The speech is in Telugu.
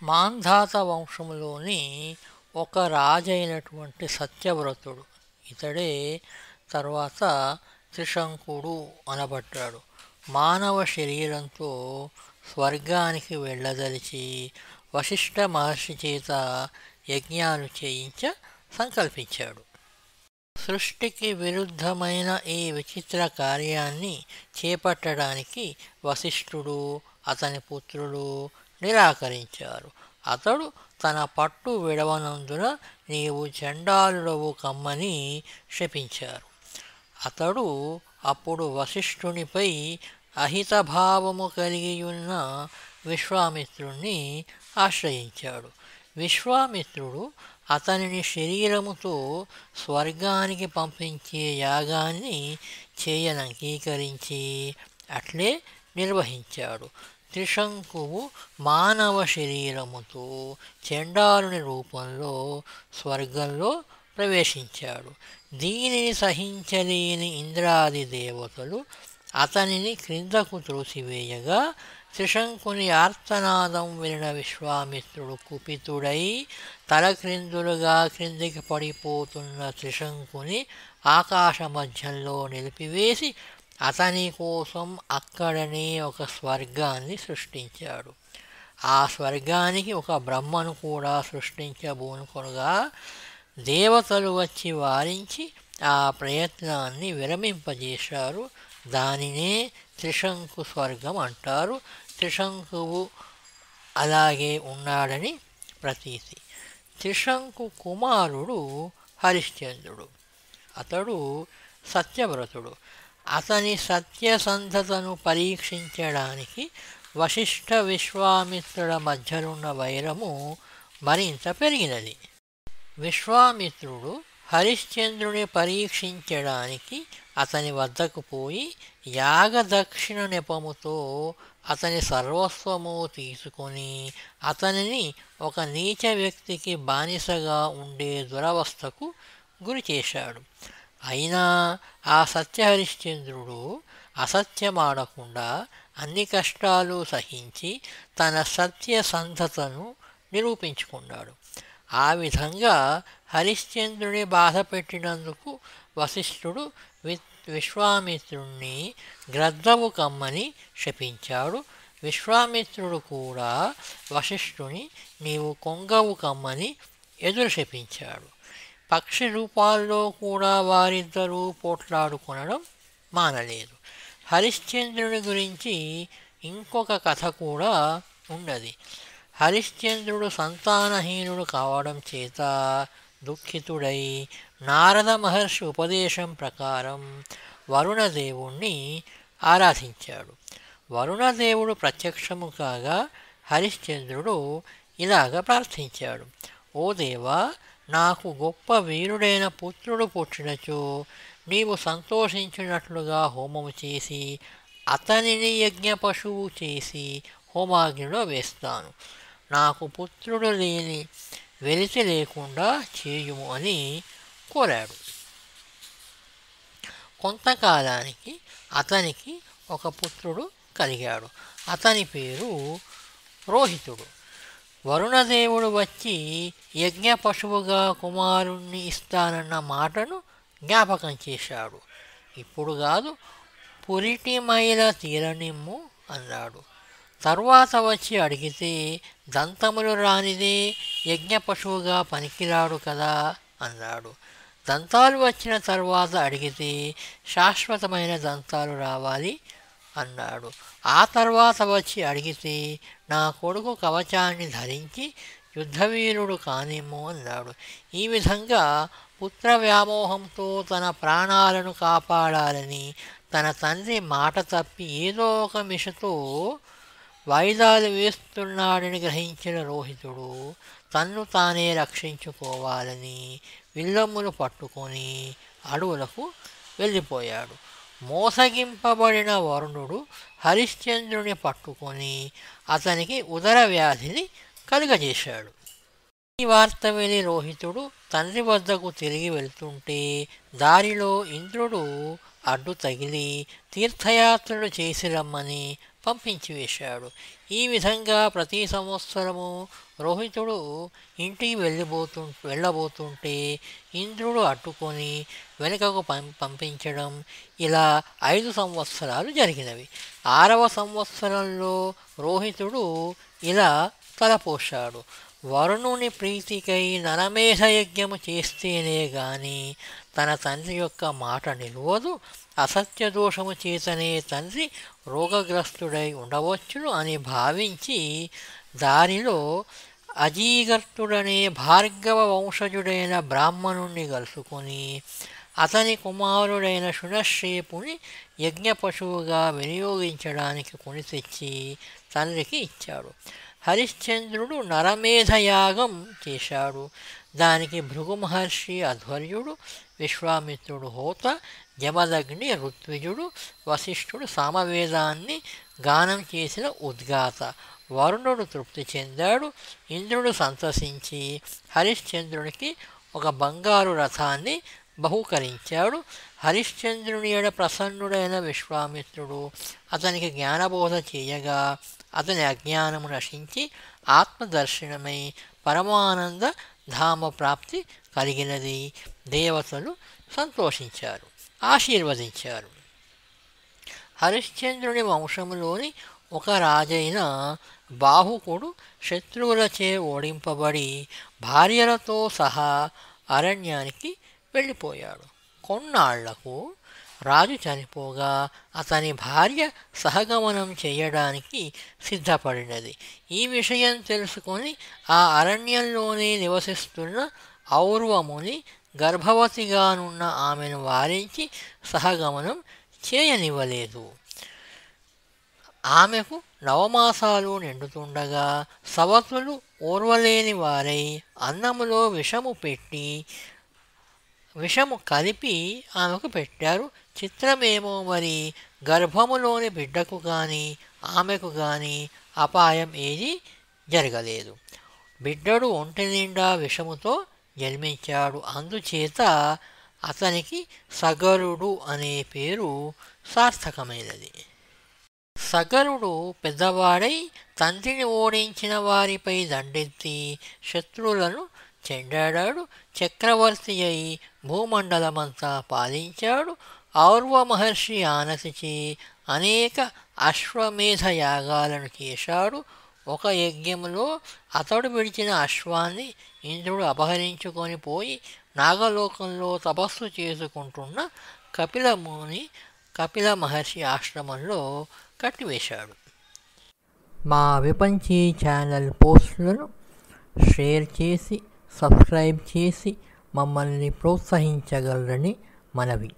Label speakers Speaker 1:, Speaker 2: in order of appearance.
Speaker 1: మాంధాత వంశములోని ఒక రాజైనటువంటి సత్యవ్రతుడు, ఇతడే తర్వాత త్రిశంకుడు అనబడ్డాడు. మానవ శరీరంతో స్వర్గానికి వెళ్ళదలిచి వశిష్ఠ మహర్షి చేత యజ్ఞాలు చేయించ సంకల్పించాడు. సృష్టికి విరుద్ధమైన ఈ విచిత్ర కార్యాన్ని చేపట్టడానికి వశిష్ఠుడు అతని పుత్రులు నిరాకరించారు. అతడు తన పట్టు విడవనందున నీవు చండాలుడవు కమ్మని శపించారు. అతడు అప్పుడు వశిష్ఠునిపై అహితభావము కలిగియున్న విశ్వామిత్రుణ్ణి ఆశ్రయించాడు. విశ్వామిత్రుడు అతనిని శరీరముతో స్వర్గానికి పంపించే యాగాన్ని చేయనంగీకరించి అట్లే నిర్వహించాడు. త్రిశంకువు మానవ శరీరముతో చండాలుని రూపంలో స్వర్గంలో ప్రవేశించాడు. దీనిని సహించలేని ఇంద్రాది దేవతలు అతనిని క్రిందకు త్రోసివేయగా త్రిశంకుని ఆర్తనాదం వినిన విశ్వామిత్రుడు కుపితుడై తలక్రిందులుగా క్రిందికి పడిపోతున్న త్రిశంకుని ఆకాశ మధ్యంలో నిలిపివేసి అతని కోసం అక్కడనే ఒక స్వర్గాన్ని సృష్టించాడు. ఆ స్వర్గానికి ఒక బ్రహ్మను కూడా సృష్టించబోనుకొనగా దేవతలు వచ్చి వారించి ఆ ప్రయత్నాన్ని విరమింపజేశారు. దానినే త్రిశంకు స్వర్గం అంటారు. త్రిశంకువు అలాగే ఉన్నాడని ప్రతీతి. త్రిశంకు కుమారుడు హరిశ్చంద్రుడు. అతడు సత్యవ్రతుడు. అతని సత్యసంధతను పరీక్షించడానికి వశిష్ఠ విశ్వామిత్రుల మధ్యనున్న వైరము మరింత పెరిగినది. విశ్వామిత్రుడు హరిశ్చంద్రుని పరీక్షించడానికి అతని వద్దకు పోయి యాగదక్షిణ నెపముతో అతని సర్వస్వము తీసుకొని అతనిని ఒక నీచ వ్యక్తికి బానిసగా ఉండే దురవస్థకు గురి చేశాడు. అయినా ఆ సత్యహరిశ్చంద్రుడు అసత్యమాడకుండా అన్ని కష్టాలు సహించి తన సత్యసంధతను నిరూపించుకున్నాడు. ఆ విధంగా హరిశ్చంద్రుని బాధ పెట్టినందుకు వశిష్ఠుడు విశ్వామిత్రుణ్ణి గ్రద్దవు కమ్మని శపించాడు. విశ్వామిత్రుడు కూడా వశిష్ఠుని నీవు కొంగవు కమ్మని ఎదురు శపించాడు. పక్షి రూపాల్లో కూడా వారిద్దరూ పోట్లాడుకొనడం మానలేదు. హరిశ్చంద్రుని గురించి ఇంకొక కథ కూడా ఉన్నది. హరిశ్చంద్రుడు సంతానహీనుడు కావడం చేత దుఃఖితుడై నారద మహర్షి ఉపదేశం ప్రకారం వరుణదేవుణ్ణి ఆరాధించాడు. వరుణదేవుడు ప్రత్యక్షము కాగా హరిశ్చంద్రుడు ఇలాగ ప్రార్థించాడు. ఓ దేవా, నాకు గొప్ప వీరుడైన పుత్రుడు పుట్టినచో నీవు సంతోషించినట్లుగా హోమము చేసి అతనిని యజ్ఞ పశువు చేసి హోమాగ్నిలో వేస్తాను. నాకు పుత్రుడు లేని వెలితి లేకుండా చేయుము అని కోరాడు. కొంతకాలానికి అతనికి ఒక పుత్రుడు కలిగాడు. అతని పేరు రోహితుడు. వరుణదేవుడు వచ్చి యజ్ఞ పశువుగా కుమారుణ్ణి ఇస్తానన్న మాటను జ్ఞాపకం చేశాడు. ఇప్పుడు కాదు, పురిటి మైల తీరనిమ్ము అన్నాడు. తర్వాత వచ్చి అడిగితే దంతములు రానిదే యజ్ఞ పశువుగా పనికిరాడు కదా అన్నాడు. దంతాలు వచ్చిన తర్వాత అడిగితే శాశ్వతమైన దంతాలు రావాలి అన్నాడు. ఆ తర్వాత వచ్చి అడిగితే నా కొడుకు కవచాన్ని ధరించి యుద్ధవీరుడు కానిమ్ము అన్నాడు. ఈ విధంగా పుత్ర వ్యామోహంతో తన ప్రాణాలను కాపాడాలని తన తండ్రి మాట తప్పి ఏదో ఒక మిషతో వాయిదాలు వేస్తున్నాడని గ్రహించిన రోహితుడు తన్ను తానే రక్షించుకోవాలని విల్లమ్మును పట్టుకొని అడవులకు వెళ్ళిపోయాడు. మోసగింపబడిన వరుణుడు హరిశ్చంద్రుని పట్టుకొని అతనికి ఉదర వ్యాధిని కలుగజేశాడు. ఈ వార్త విని రోహితుడు తండ్రి వద్దకు తిరిగి వెళ్తుంటే దారిలో ఇంద్రుడు అడ్డు తగిలి తీర్థయాత్రలు చేసి రమ్మని పంపించివేశాడు. ఈ విధంగా ప్రతి సంవత్సరము రోహితుడు ఇంటికి వెళ్ళబోతుంటే ఇంద్రుడు అడ్డుకొని వెనుకకు పంపించడం, ఇలా 5 సంవత్సరాలు జరిగినవి. 6వ సంవత్సరంలో రోహితుడు ఇలా తలపోశాడు: వరుణుని ప్రీతికై నరమేధ యజ్ఞము చేస్తేనే గాని తన తండ్రి యొక్క మాట నిలువదు, అసత్య దోషము చేతనే తండ్రి రోగగ్రస్తుడై ఉండవచ్చును అని భావించి దారిలో అజీగర్తుడనే భార్గవ వంశజుడైన బ్రాహ్మణుణ్ణి కలుసుకొని అతని కుమారుడైన శునశ్రేపుని యజ్ఞ పశువుగా వినియోగించడానికి కొని తెచ్చి తండ్రికి ఇచ్చాడు. హరిశ్చంద్రుడు నరమేధయాగం చేశాడు. దానికి భృగు మహర్షి అధ్వర్యుడు, విశ్వామిత్రుడు హోత, జమదగ్ని ఋత్విజుడు, వశిష్ఠుడు సామవేదాన్ని గానం చేసిన ఉద్గాత. వరుణుడు తృప్తి చెందాడు. ఇంద్రుడు సంతసించి హరిశ్చంద్రునికి ఒక బంగారు రథాన్ని బహూకరించాడు. హరిశ్చంద్రుని ఎడ ప్రసన్నుడైన విశ్వామిత్రుడు అతనికి జ్ఞానబోధ చేయగా అతని అజ్ఞానము నశించి ఆత్మదర్శనమై పరమానంద ధామ ప్రాప్తి కలిగినది. దేవతలు సంతోషించారు, ఆశీర్వదించారు. హరిశ్చంద్రుని వంశములోని ఒక రాజైన బాహుకుడు శత్రువులచే ఓడింపబడి భార్యలతో సహా అరణ్యానికి వెళ్ళిపోయాడు. కొన్నాళ్లకు రాజు చనిపోగా అతని భార్య సహగమనం చేయడానికి సిద్ధపడినది. ఈ విషయం తెలుసుకొని ఆ అరణ్యంలోనే నివసిస్తున్న ఔర్వముని గర్భవతిగానున్న ఆమెను వారించి సహగమనం చేయనివ్వలేదు. ఆమెకు 9 మాసాలు నిండుతుండగా సవతులు ఓర్వలేని వారై అన్నములో విషము కలిపి ఆమెకు పెట్టారు. చిత్రమేమో మరి గర్భములోని బిడ్డకు కానీ ఆమెకు కానీ అపాయం ఏదీ జరగలేదు. బిడ్డడు ఒంటి నిండా విషముతో జన్మించాడు. అందుచేత అతనికి సగరుడు అనే పేరు సార్థకమైనది. సగరుడు పెద్దవాడై తండ్రిని ఓడించిన వారిపై దండెత్తి శత్రువులను చెండాడాడు. చక్రవర్తి అయి భూమండలమంతా పాలించాడు. ఔర్వ మహర్షి ఆనతిచే అనేక అశ్వమేధ యాగాలను చేశాడు. ఒక యజ్ఞములో అతడు విడిచిన అశ్వాన్ని ఇంద్రుడు అపహరించుకొని పోయి నాగలోకంలో తపస్సు చేసుకుంటున్న కపిల మహర్షి ఆశ్రమంలో కట్టివేశాడు. మా విపంచీ ఛానల్ పోస్టులను షేర్ చేసి సబ్స్క్రైబ్ చేసి మమ్మల్ని ప్రోత్సహించగలరని మనవి.